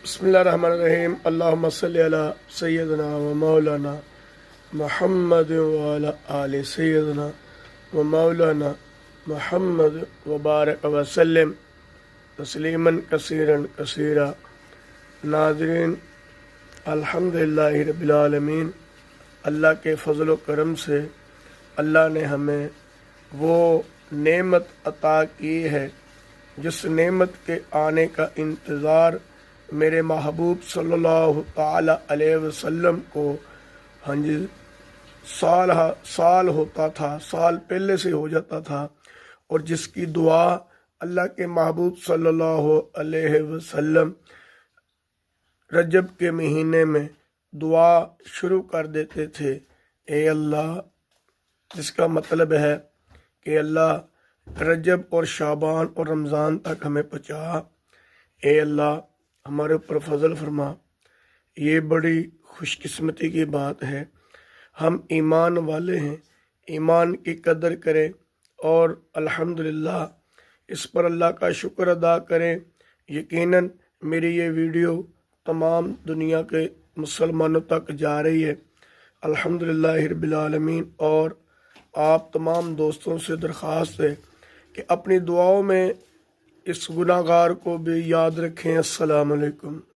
بسم اللہ الرحمن الرحیم۔ اللہم صلی علی سیدنا و مولانا محمد وعلی آل سیدنا و مولانا محمد وبارک وسلم تسلیما کثیرا کثیرا۔ ناظرین، الحمدللہ رب العالمین، اللہ کے فضل و کرم سے اللہ نے ہمیں وہ نعمت عطا کی ہے جس نعمت کے آنے کا انتظار میرے محبوب صلی اللہ تعالی علیہ وسلم کو سال ہوتا تھا، سال پہلے سے ہو جاتا تھا، اور جس کی دعا اللہ کے محبوب صلی اللہ علیہ وسلم رجب کے مہینے میں دعا شروع کر دیتے تھے۔ اے اللہ، جس کا مطلب ہے کہ اللہ رجب اور شعبان اور رمضان تک ہمیں پہنچا۔ اے اللہ، ہمارے اوپر فضل فرما۔ یہ بڑی خوش قسمتی کی بات ہے، ہم ایمان والے ہیں، ایمان کی قدر کریں اور الحمدللہ اس پر اللہ کا شکر ادا کریں۔ یقیناً میری یہ ویڈیو تمام دنیا کے مسلمانوں تک جا رہی ہے، الحمدللہ رب العالمین، اور آپ تمام دوستوں سے درخواست ہے کہ اپنی دعاؤں میں اس گناہگار کو بھی یاد رکھیں۔ السلام علیکم۔